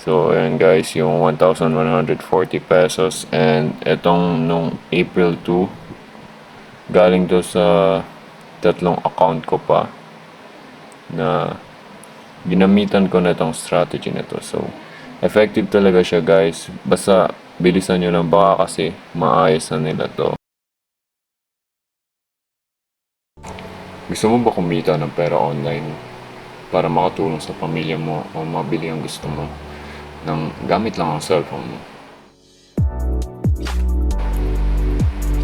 So, ayan guys, yung 1,140 pesos. And etong nung April 2, galing to sa tatlong account ko pa na ginamitan ko na itong strategy na to. So, effective talaga siya guys. Basta bilisan nyo lang, baka kasi maayos na nila to. Gusto mo ba kumita ng pera online para makatulong sa pamilya mo o mabili ang gusto mo ng gamit lang ang cellphone mo?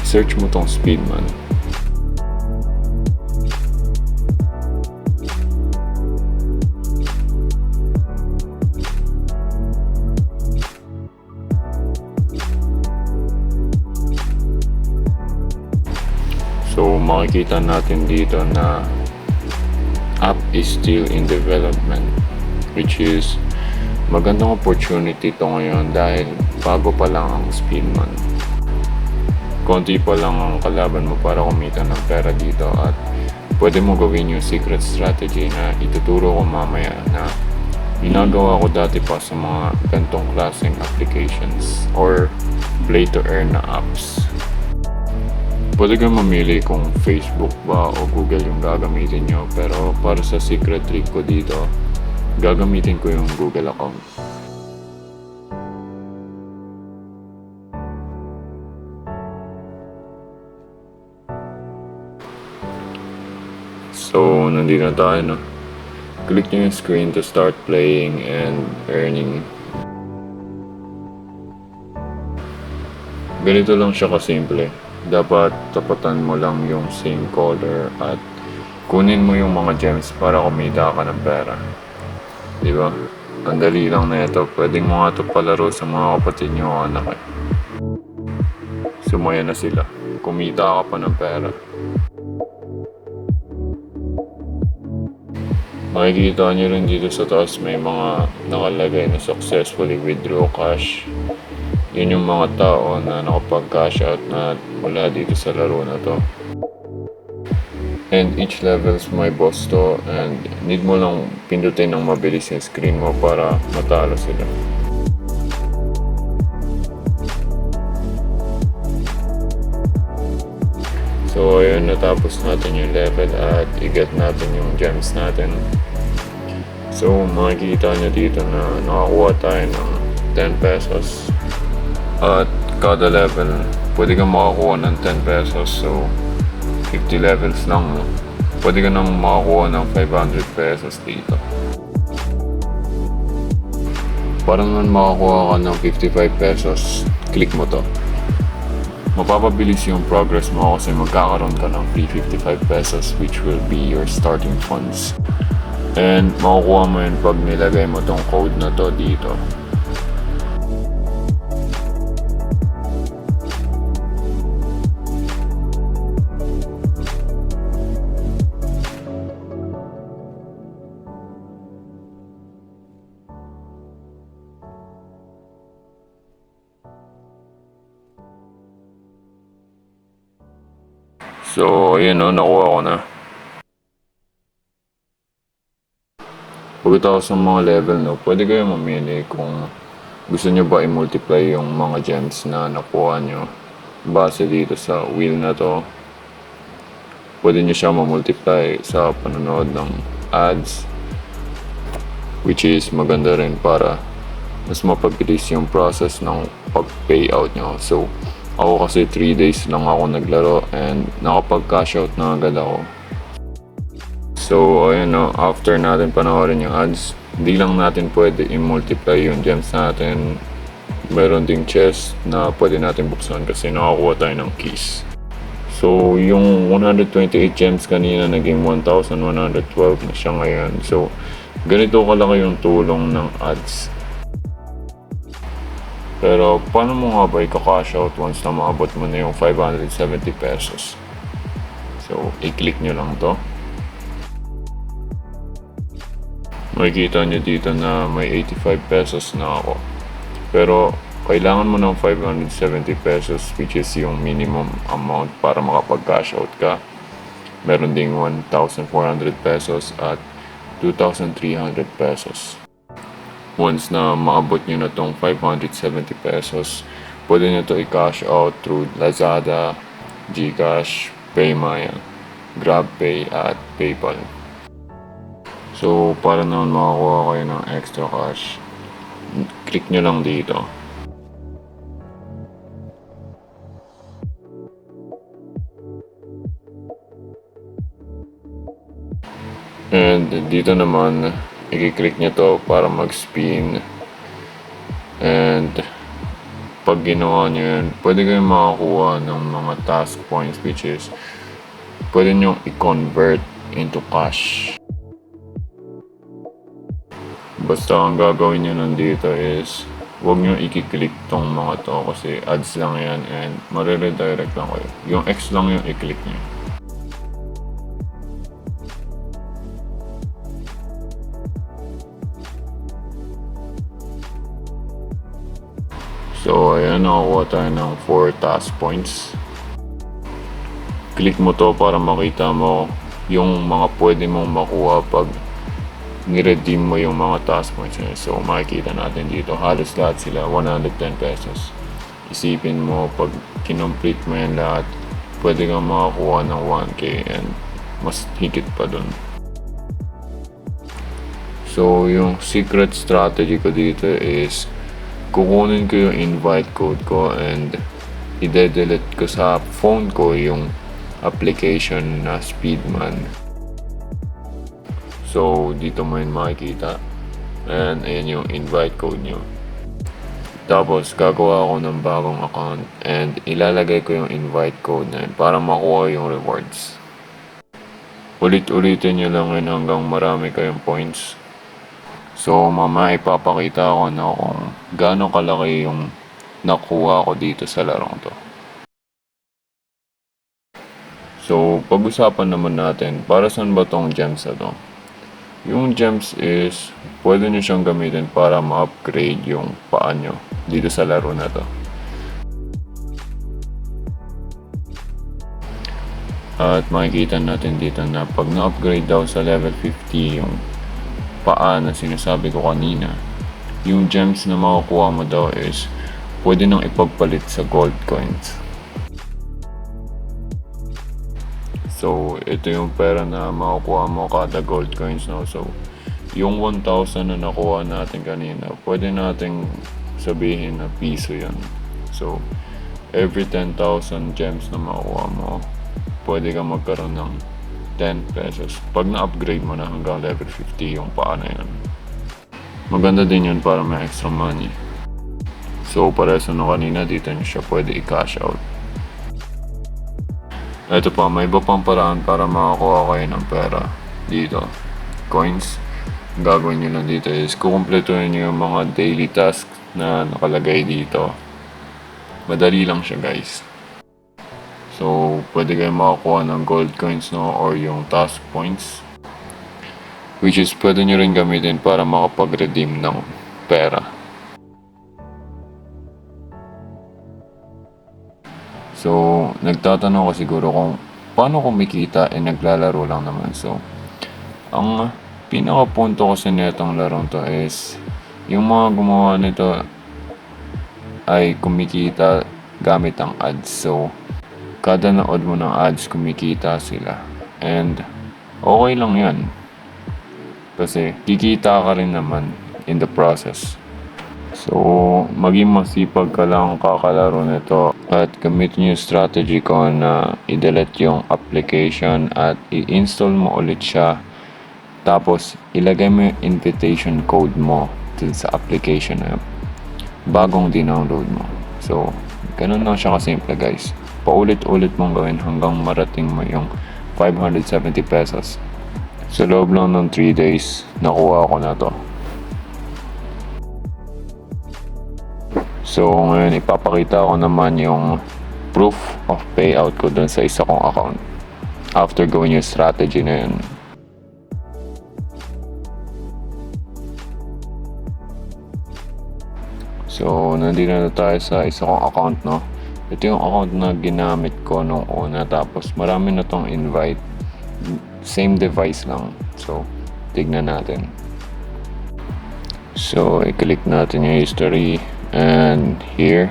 Search mo tong Speedman. So makikita natin dito na app is still in development, which is magandang opportunity to ngayon dahil bago pa lang ang Speedman. Konti pa lang ang kalaban mo para kumita ng pera dito at pwede mo gawin yung secret strategy na ituturo ko mamaya na ginagawa ko dati pa sa mga gantong klaseng applications or play to earn na apps. Pwede kang mamili kung Facebook ba o Google yung gagamitin nyo, pero para sa secret trick ko dito, gagamitin ko yung Google account. So, nandito na tayo, no? Click nyo yung screen to start playing and earning. Ganito lang siya kasimple. Dapat tapatan mo lang yung same color at kunin mo yung mga gems para kumita ka ng pera. Diba? Ang dali lang na ito. Pwedeng mo nga ito palaro sa mga kapatid nyo o anak eh. Sumaya na sila. Kumita ka pa ng pera. Makikita nyo rin dito sa taas may mga nakalagay na successfully withdraw cash. Yun yung mga tao na nakapag-cash out na mula dito sa laro na to. And each levels may boss to and need mo lang pindutin ng mabilis yung screen mo para matalo sila. So ayun, natapos natin yung level at i-get natin yung gems natin. So makikita nyo dito na nakakuha tayo ng 10 pesos. At kada level, pwede kang makakuha ng 10 pesos. So, 50 levels lang, no? Pwede ka nang makakuha ng 500 pesos dito. Para naman makakuha ka ng 55 pesos, click mo to. Mapapabilis yung progress mo kasi magkakaroon ka ng free 55 pesos which will be your starting funds. And makukuha mo yun pag nilagay mo tong code na to dito. So, ayun no, nakuha ko na. Pagkatapos ng mga level, no, pwede kayo mamili kung gusto nyo ba i-multiply yung mga gems na nakuha nyo base dito sa wheel na to. Pwede nyo siya ma-multiply sa panonood ng ads, which is maganda rin para mas mapabilis yung process ng pag-payout nyo. So, ako kasi 3 days lang ako naglaro and nakapag-cash out na agad ako. So, ayun no, after natin panoorin yung ads, hindi lang natin pwede i-multiply yung gems natin. Meron ding chest na pwede natin buksan kasi nakakuha tayo ng keys. So, yung 128 gems kanina naging 1,112 na siya ngayon. So, ganito kalaki yung tulong ng ads. Pero, paano mo nga ba i-cash out once na maabot mo na yung 570 pesos? So, i-click nyo lang to. Makikita nyo dito na may 85 pesos na ako. Pero, kailangan mo ng 570 pesos which is yung minimum amount para makapag-cash out ka. Meron ding 1,400 pesos at 2,300 pesos. once na maabot nyo na tong 570 pesos, pwede nyo to i-cash out through Lazada, GCash, Paymaya, GrabPay at PayPal. So, para naman makakuha kayo ng extra cash, click nyo lang dito. And dito naman, i-click nyo to para mag-spin. And pag ginawa nyo yun, pwede kayong makakuha ng mga task points, which is pwede nyo i-convert into cash. Basta ang gagawin nyo nandito is huwag nyo i-click tong mga to kasi ads lang yan and mariredirect lang kayo. Yung X lang yung i-click nyo. So, ayan, nakakuha tayo ng 4 task points. Click mo to para makita mo yung mga pwede mong makuha pag ni-redeem mo yung mga task points. So, makikita natin dito, halos lahat sila, 110 pesos. Isipin mo, pag kinomplete mo yan lahat, pwede kang makakuha ng 1K and mas higit pa dun. So, yung secret strategy ko dito is kukunin ko yung invite code ko and i-delete ko sa phone ko yung application na Speedman. So, dito mo yun makikita. And ayan yung invite code nyo. Tapos, gagawa ako ng bagong account and ilalagay ko yung invite code na yun para makuha yung rewards. Ulit-ulitin nyo lang yun hanggang marami kayong points. So, mama, ipapakita ko na kung gaano kalaki yung nakuha ko dito sa larong to. So, pag-usapan naman natin, para saan ba tong gems na to? Yung gems is, pwede nyo siyang gamitin para ma-upgrade yung paa nyo dito sa laro na to. At makikita natin dito na pag na-upgrade daw sa level 50 yung paa na sinasabi ko kanina, yung gems na makukuha mo daw is pwede nang ipagpalit sa gold coins. So, ito yung pera na makukuha mo kada gold coins, no? So, yung 1,000 na nakuha natin kanina, pwede nating sabihin na piso yan. So, every 10,000 gems na makukuha mo, pwede kang magkaroon ng 10 pesos pag na-upgrade mo na hanggang level 50 yung paa na yun. Maganda din yun para may extra money. So, pareso na kanina, dito nyo siya pwede i-cash out. Ito pa, may iba pang paraan para makakuha kayo ng pera dito. Coins. Gagawin nyo lang dito is kukumpletuhin nyo yung mga daily tasks na nakalagay dito. Madali lang siya, guys. So, pwede kayo makakuha ng gold coins, no, or yung task points. Which is, pwede nyo rin gamitin para makapag-redeem ng pera. So, nagtatanong ko siguro kung paano kumikita naglalaro lang naman. So, ang pinaka-punto kasi nitong larong to is yung mga gumawa nito ay kumikita gamit ang ads. So, kada naod mo ng ads, kumikita sila. And, okay lang yan. Kasi, kikita ka rin naman in the process. So, maging masipag ka lang kakalaro nito. At gamitin yung strategy ko na i-delete yung application at i-install mo ulit siya. Tapos, ilagay mo yung invitation code mo dun sa application na bagong dinownload mo. So, ganun lang siya kasimple, guys. Paulit-ulit mong gawin hanggang marating mo yung 570 pesos. Sa loob lang ng 3 days, nakuha ko na to. So, ngayon ipapakita ko naman yung proof of payout ko dun sa isa kong account. After gawin yung strategy na yun. So, nandito na tayo sa isa kong account, no? Ito yung account na ginamit ko nung una, tapos marami na tong invite. Same device lang. So, tignan natin. So, i-click natin yung history. And here,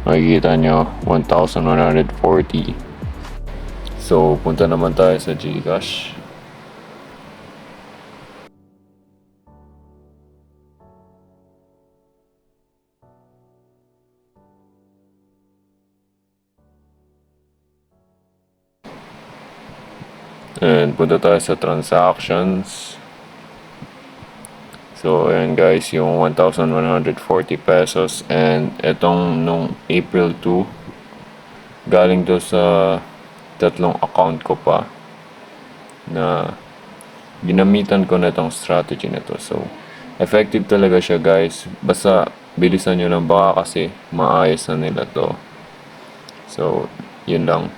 makikita nyo, 1,140. So, punta naman tayo sa GCash. And punta tayo sa transactions. So, ayan guys, yung 1,140 pesos. And etong nung April 2, galing to sa tatlong account ko pa na ginamitan ko na itong strategy na to. So, effective talaga siya guys. Basta bilisan nyo lang, baka kasi maayos na nila to. So, yun lang.